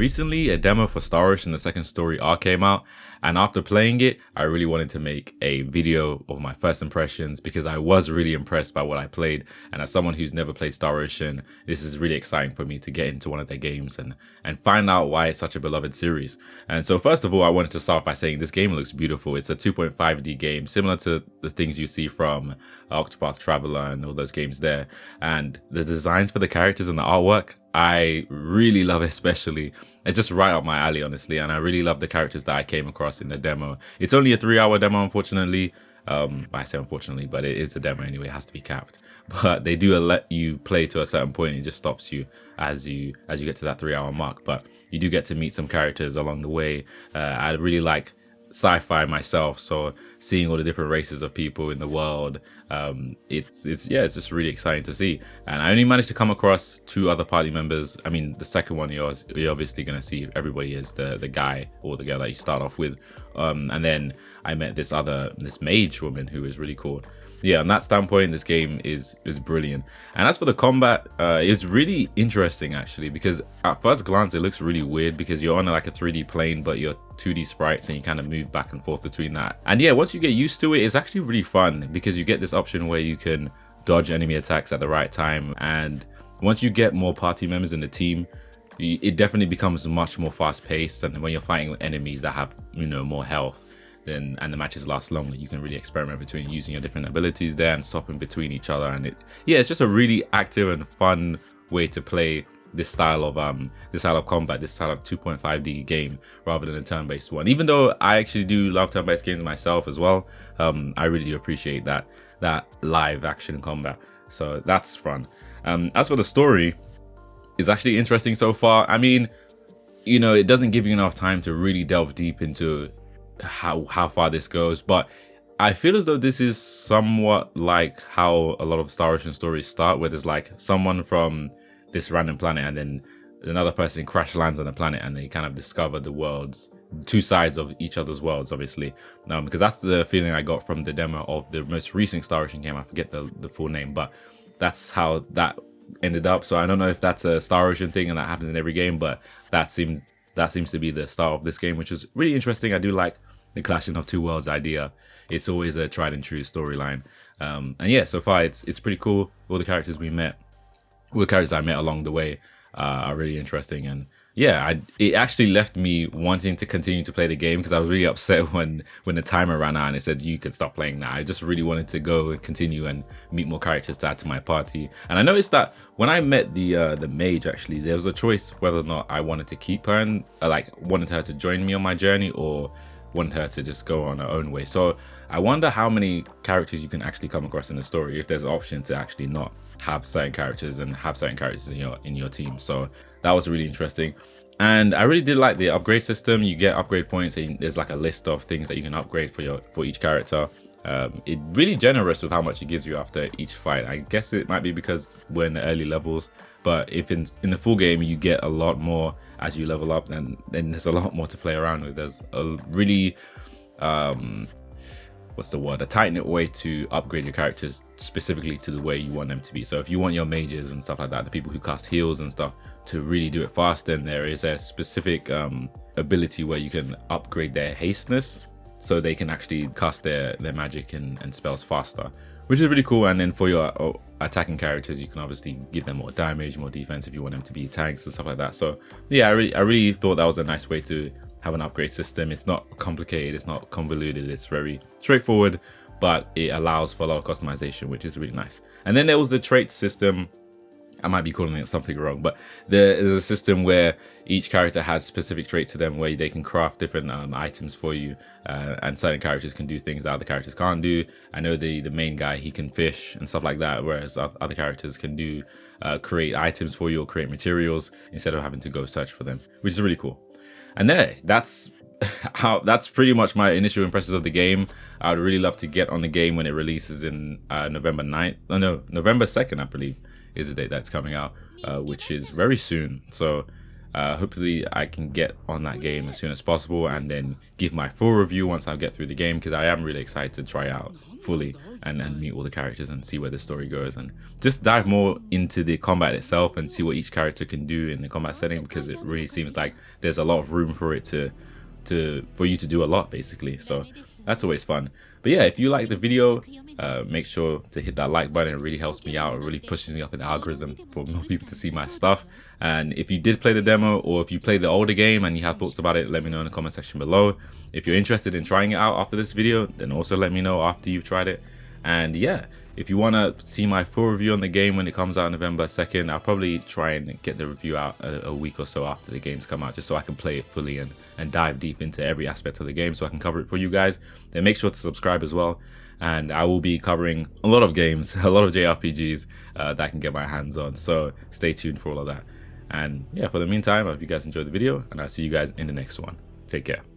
recently a demo for Star Ocean the Second Story arc came out, and after playing it, I really wanted to make a video of my first impressions because I was really impressed by what I played. And as someone who's never played Star Ocean, this is really exciting for me to get into one of their games and find out why it's such a beloved series. And so first of all, I wanted to start by saying this game looks beautiful. It's a 2.5D game, similar to the things you see from Octopath Traveler and all those games there. And the designs for the characters and the artwork, I really love, especially. It's just right up my alley, honestly, and I really love the characters that I came across in the demo. It's only a 3-hour demo, unfortunately. I say unfortunately, but it is a demo anyway, it has to be capped. But they do let you play to a certain point, it just stops you as you get to that 3-hour mark. But you do get to meet some characters along the way. I really like sci-fi myself, so seeing all the different races of people in the world, it's just really exciting to see. And I only managed to come across 2 other party members. I mean, the second one you're obviously gonna see everybody is the guy or the girl that you start off with, and then I met this mage woman who is really cool. Yeah, on that standpoint, this game is brilliant. And as for the combat, it's really interesting actually, because at first glance it looks really weird because you're on like a 3D plane, but you're 2D sprites and you kind of move back and forth between that. And yeah, once you get used to it, it's actually really fun because you get this option where you can dodge enemy attacks at the right time. And once you get more party members in the team, it definitely becomes much more fast paced. And when you're fighting enemies that have, more health, and the matches last longer, you can really experiment between using your different abilities there and swapping between each other. And it's just a really active and fun way to play this style of combat, this style of 2.5D game rather than a turn-based one. Even though I actually do love turn-based games myself as well, I really do appreciate that live action combat. So that's fun. As for the story, it's actually interesting so far. I mean, it doesn't give you enough time to really delve deep into how far this goes, but I feel as though this is somewhat like how a lot of Star Ocean stories start, where there's like someone from this random planet and then another person crash lands on the planet and they kind of discover the worlds, 2 sides of each other's worlds, obviously, because that's the feeling I got from the demo of the most recent Star Ocean game. I forget the full name, but that's how that ended up. So I don't know if that's a Star Ocean thing and that happens in every game, but that seems to be the start of this game, which is really interesting. I do like the clashing of 2 worlds idea. It's always a tried and true storyline. And yeah, so far it's pretty cool. All the characters I met along the way are really interesting. And yeah, it actually left me wanting to continue to play the game because I was really upset when the timer ran out and it said you could stop playing now. I just really wanted to go and continue and meet more characters to add to my party. And I noticed that when I met the mage, actually, there was a choice whether or not I wanted to keep her and wanted her to join me on my journey or wanted her to just go on her own way. So I wonder how many characters you can actually come across in the story if there's an option to actually not have certain characters and have certain characters in your team. So that was really interesting. And I really did like the upgrade system. You get upgrade points and there's like a list of things that you can upgrade for each character. It's really generous with how much it gives you after each fight. I guess it might be because we're in the early levels, but if in the full game you get a lot more as you level up, then there's a lot more to play around with. There's a really a tight-knit way to upgrade your characters specifically to the way you want them to be. So if you want your mages and stuff like that, the people who cast heals and stuff, to really do it fast, then there is a specific ability where you can upgrade their hasteness so they can actually cast their magic and spells faster, which is really cool. And then for your attacking characters, you can obviously give them more damage, more defense if you want them to be tanks and stuff like that. So yeah, I really thought that was a nice way to have an upgrade system. It's not complicated, it's not convoluted, it's very straightforward, but it allows for a lot of customization, which is really nice. And then there was the trait system. I might be calling it something wrong, but there's a system where each character has specific traits to them where they can craft different items for you, and certain characters can do things that other characters can't do. I know the main guy, he can fish and stuff like that, whereas other characters can do create items for you or create materials instead of having to go search for them, which is really cool. And that's pretty much my initial impressions of the game. I would really love to get on the game when it releases in November 2nd, I believe, is the date that's coming out, which is very soon. So Hopefully I can get on that game as soon as possible and then give my full review once I get through the game, because I am really excited to try out fully and meet all the characters and see where the story goes, and just dive more into the combat itself and see what each character can do in the combat setting, because it really seems like there's a lot of room for it for you to do a lot basically. So that's always fun. But yeah, if you like the video, make sure to hit that like button. It really helps me out. It really pushes me up in the algorithm for more people to see my stuff. And if you did play the demo, or if you played the older game and you have thoughts about it, let me know in the comment section below. If you're interested in trying it out after this video, then also let me know after you've tried it. And yeah, if you want to see my full review on the game when it comes out November 2nd, I'll probably try and get the review out a week or so after the games come out, just so I can play it fully and dive deep into every aspect of the game so I can cover it for you guys. Then make sure to subscribe as well. And I will be covering a lot of games, a lot of JRPGs that I can get my hands on. So stay tuned for all of that. And yeah, for the meantime, I hope you guys enjoyed the video, and I'll see you guys in the next one. Take care.